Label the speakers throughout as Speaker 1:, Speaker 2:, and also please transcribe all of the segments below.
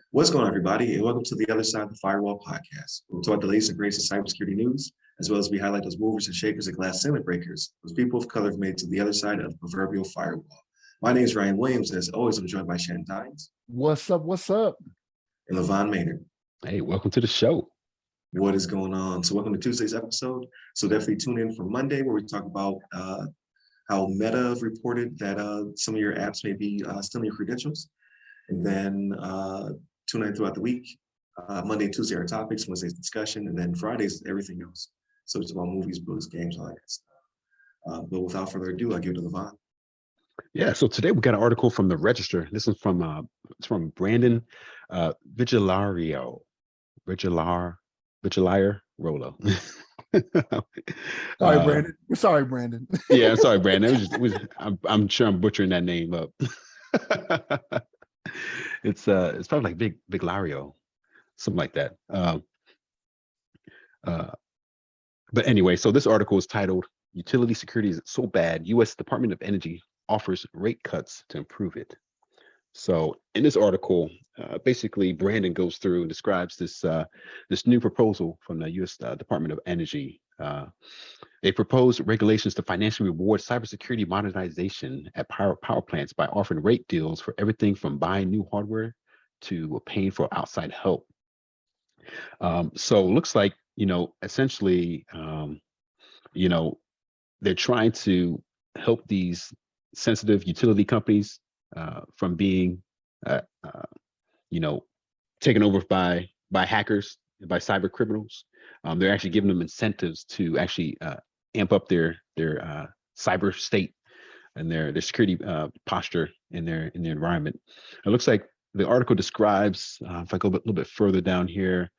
Speaker 1: What's going on, everybody, and welcome to the Other Side of the Firewall podcast. We'll talk about the latest and greatest in cybersecurity news, as well as we highlight those movers and shakers and glass ceiling breakers, those people of color have made to the other side of the proverbial firewall. My name is Ryan Williams, and as always, I'm joined by Shannon
Speaker 2: What's up? What's up?
Speaker 1: and LeVon Maynard.
Speaker 3: Hey, welcome to the show.
Speaker 1: What is going on? So welcome to Tuesday's episode. So definitely tune in for Monday, where we talk about how Meta have reported that some of your apps may be stealing your credentials. And then tune in throughout the week. Monday and Tuesday are topics, Wednesday's discussion, and then Fridays, everything else. So it's about movies, books, games, all that good stuff. But without further ado, I give it to LeVon.
Speaker 3: Yeah, so today we got an article from the Register. This is from Brandon Vigilario Rolo.
Speaker 2: Sorry, Brandon.
Speaker 3: Yeah, I'm sorry, Brandon. I'm sure I'm butchering that name up. It's probably like Big Lario, something like that. But anyway, so this article is titled "Utility Security is So Bad, U.S. Department of Energy Offers Rate Cuts to Improve It." So in this article, basically Brandon goes through and describes this new proposal from the U.S. Department of Energy. They propose regulations to financially reward cybersecurity modernization at power plants by offering rate deals for everything from buying new hardware to paying for outside help. So it looks like, essentially, they're trying to help these sensitive utility companies from being, taken over by hackers, by cyber criminals. They're actually giving them incentives to actually amp up their cyber state and their security posture in their environment. It looks like the article describes, if I go a little bit further down here,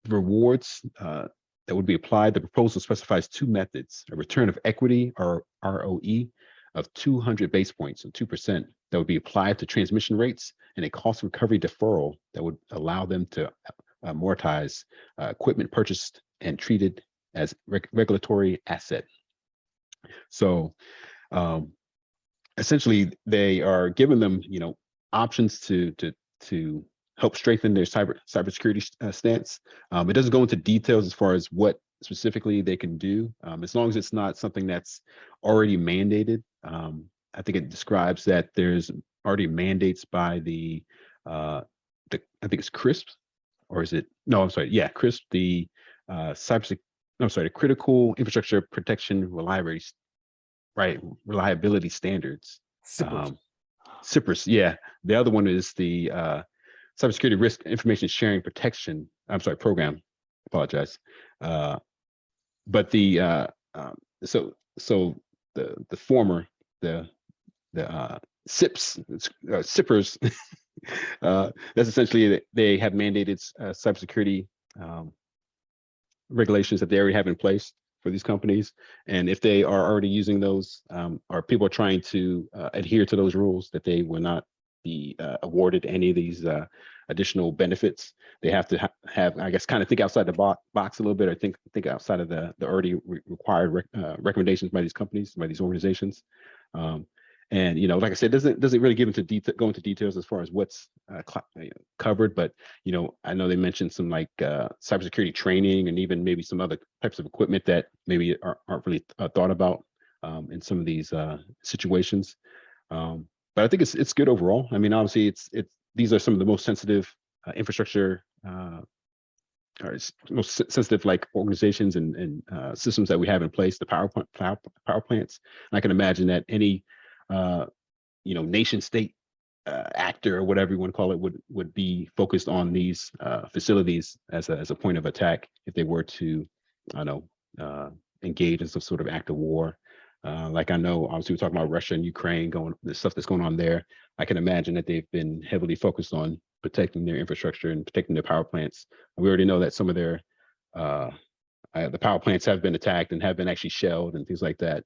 Speaker 3: rewards that would be applied. The proposal specifies two methods: a return of equity, or ROE, of 200 base points, so 2%, that would be applied to transmission rates, and a cost recovery deferral that would allow them to amortize equipment purchased and treated as regulatory asset. So essentially, they are giving them, options to help strengthen their cybersecurity stance. It doesn't go into details as far as what specifically they can do, as long as it's not something that's already mandated. I think it describes that there's already mandates by the I think it's CRISP, or is it? No, I'm sorry. Yeah, CRISP, the the Critical Infrastructure Protection Reliability Standards. CIPRS, yeah. The other one is the Cybersecurity Risk Information Sharing Protection. Program. Apologize. But the the former, the CIPS, CIPRS, that's essentially they have mandated cybersecurity regulations that they already have in place for these companies. And if they are already using those, or people are trying to adhere to those rules, that they will not be awarded any of these additional benefits. They have to have, I guess, kind of think outside the box a little bit, or think outside of the already required recommendations by these companies, by these organizations. And like I said, doesn't really go into details as far as what's covered, but I know they mentioned some like cybersecurity training, and even maybe some other types of equipment that maybe aren't really thought about in some of these situations. But I think it's good overall. I mean, obviously, these are some of the most sensitive infrastructure, or most sensitive like organizations and systems that we have in place. The power plants. And I can imagine that any nation state actor, or whatever you want to call it, would be focused on these facilities as a point of attack if they were to, engage in some sort of act of war. Like I know, obviously, we're talking about Russia and Ukraine, the stuff that's going on there. I can imagine that they've been heavily focused on protecting their infrastructure and protecting their power plants. We already know that some of their the power plants have been attacked and have been actually shelled and things like that.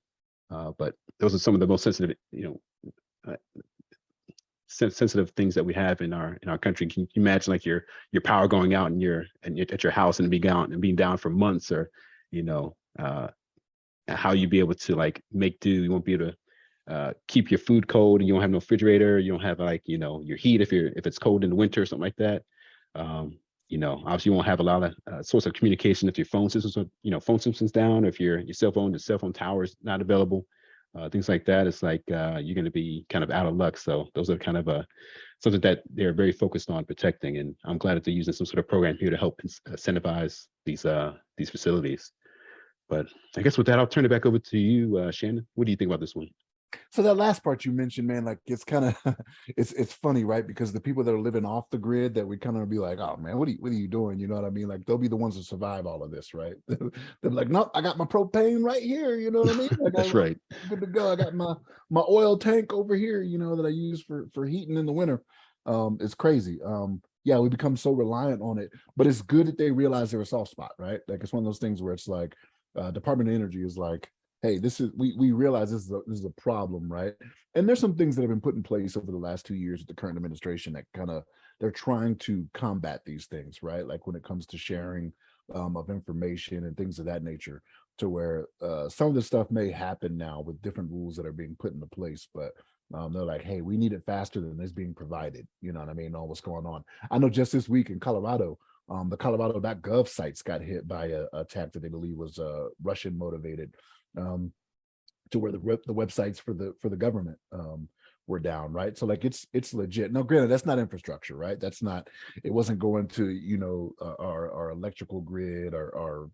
Speaker 3: But those are some of the most sensitive, sensitive things that we have in our country. Can you imagine like your power going out and you're at your house and being down for months, or how you be able to like make do? You won't be able to keep your food cold, and you don't have no refrigerator, you don't have like, you know, your heat if it's cold in the winter or something like that. You know, obviously you won't have a lot of source of communication if your phone systems are, you know, phone systems down, if your the cell phone tower is not available, things like that. It's like you're going to be kind of out of luck. So those are kind of something that they're very focused on protecting, and I'm glad that they're using some sort of program here to help incentivize these facilities. But I guess with that, I'll turn it back over to you, Shannon. What do you think about this one?
Speaker 2: So that last part you mentioned, man, like it's kind of it's funny, right? Because the people that are living off the grid, that we kind of be like, oh man, what are you doing? You know what I mean? Like they'll be the ones that survive all of this, right? They're like, nope, I got my propane right here. You know what I mean? Like,
Speaker 3: That's right.
Speaker 2: Good to go. I got my oil tank over here, you know, that I use for heating in the winter. It's crazy. Yeah, we become so reliant on it, but it's good that they realize they're a soft spot, right? Like it's one of those things where it's like Department of Energy is like, hey, this is we realize this is a problem, right? And there's some things that have been put in place over the last 2 years with the current administration that kind of they're trying to combat these things, right? Like when it comes to sharing of information and things of that nature, to where some of this stuff may happen now with different rules that are being put into place, but they're like, hey, we need it faster than is being provided. You know what I mean? All what's going on. I know just this week in Colorado, the Colorado.gov sites got hit by a attack that they believe was Russian motivated, to where the websites for the government were down, right? So like it's legit. Now, granted, that's not infrastructure, right? That's not. It wasn't going to, you know, our electrical grid or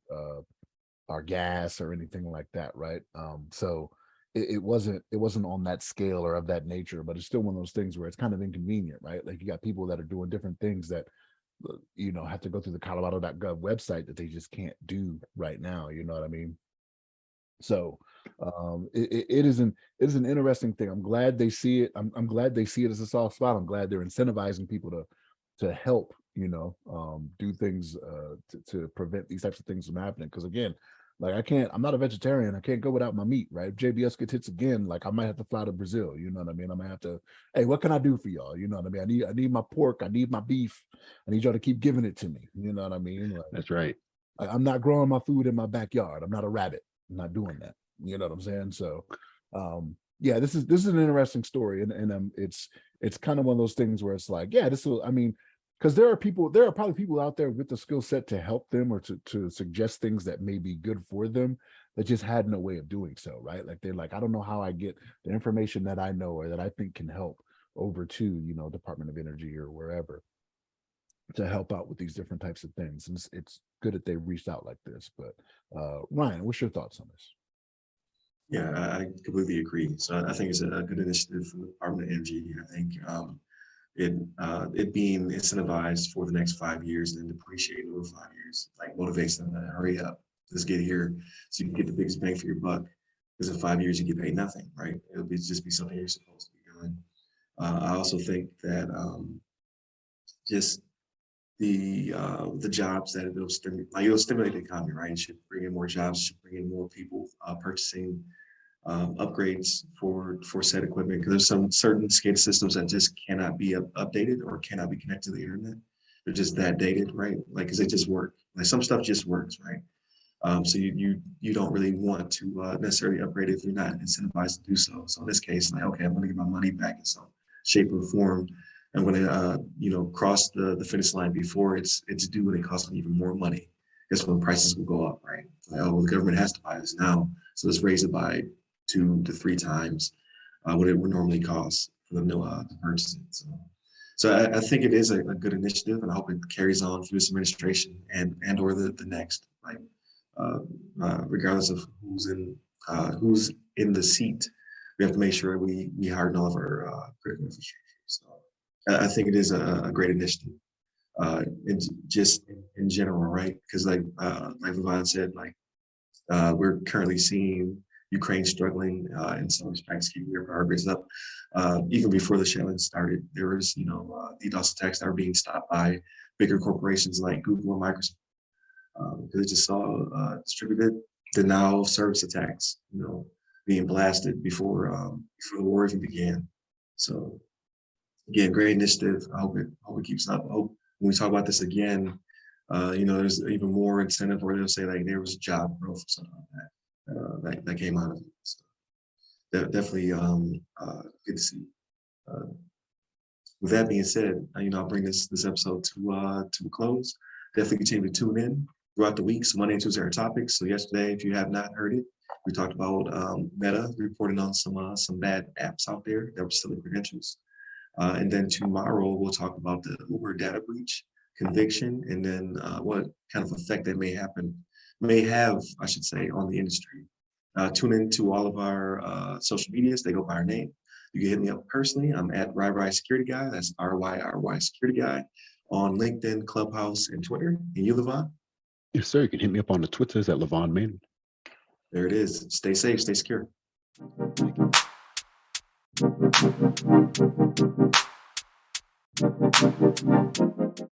Speaker 2: our gas or anything like that, right? So it wasn't on that scale or of that nature, but it's still one of those things where it's kind of inconvenient, right? Like you got people that are doing different things that, you know, have to go through the Colorado.gov website that they just can't do right now. You know what I mean? So it is an interesting thing. I'm glad they see it. I'm glad they see it as a soft spot. I'm glad they're incentivizing people to help, you know, do things to prevent these types of things from happening. Because again, like I'm not a vegetarian. I can't go without my meat, right? If JBS gets hits again, like I might have to fly to Brazil. You know what I mean? I might have to, hey, what can I do for y'all? You know what I mean? I need my pork. I need my beef. I need y'all to keep giving it to me. You know what I mean? Like,
Speaker 3: That's right.
Speaker 2: I'm not growing my food in my backyard. I'm not a rabbit. I'm not doing that. You know what I'm saying? So yeah, this is an interesting story, and it's kind of one of those things where it's like, yeah, this will, I mean, because there are probably people out there with the skill set to help them or to suggest things that may be good for them that just had no way of doing so, right? Like they're like, I don't know how I get the information that I know or that I think can help over to, you know, Department of Energy or wherever to help out with these different types of things. And it's good that they reached out like this. But Ryan, what's your thoughts on this?
Speaker 1: Yeah, I completely agree. So I think it's a good initiative from the Department of Energy. I think it being incentivized for the next 5 years and then depreciating over 5 years, like motivates them to hurry up, let's get here so you can get the biggest bang for your buck. Because in 5 years you get paid nothing, right? It'll just be something you're supposed to be doing. I also think that just the jobs that it'll stimulate the economy, right? It should bring in more jobs, should bring in more people purchasing upgrades for said equipment, because there's some certain SCADA systems that just cannot be updated or cannot be connected to the internet. They're just that dated, right? Like, because they just work. Like some stuff just works, right? So you don't really want to necessarily upgrade if you're not incentivized to do so. So in this case, like, okay, I'm going to get my money back in some shape or form. I'm going to cross the finish line before it's due, and it costs me even more money. That's when prices will go up, right? Like, oh, well, the government has to buy this now, so let's raise it by 2 to 3 times what it would normally cost for them to purchase it. So I think it is a good initiative, and I hope it carries on through this administration and or the next, right? Regardless of who's in the seat, we have to make sure we harden all of our critical infrastructure. So I think it is a great initiative, just in general, right? Because like LeVon said, like we're currently seeing Ukraine struggling in some respects, keeping their progress up. Even before the Shannon started, there was DDoS attacks that are being stopped by bigger corporations like Google and Microsoft. Because they just saw distributed denial of service attacks, being blasted before the war even began. So again, great initiative. I hope it keeps up. I hope when we talk about this again, there's even more incentive where they'll say like there was job growth or something like that that came out of it. So definitely good to see. With that being said, I'll bring this episode to a close. Definitely continue to tune in throughout the week. So Monday and Tuesday are topics. So yesterday, if you have not heard it, we talked about Meta reporting on some bad apps out there that were stealing credentials. And then tomorrow we'll talk about the Uber data breach, conviction, and then what kind of effect that may have, I should say, on the industry. Tune in to all of our social medias. They go by our name. You can hit me up personally. I'm at RyRy Security Guy. That's RYRY Security Guy on LinkedIn, Clubhouse, and Twitter. And you, LeVon?
Speaker 3: Yes, sir. You can hit me up on the Twitters at LeVon Maynard.
Speaker 1: There it is. Stay safe, stay secure.
Speaker 3: Thank you.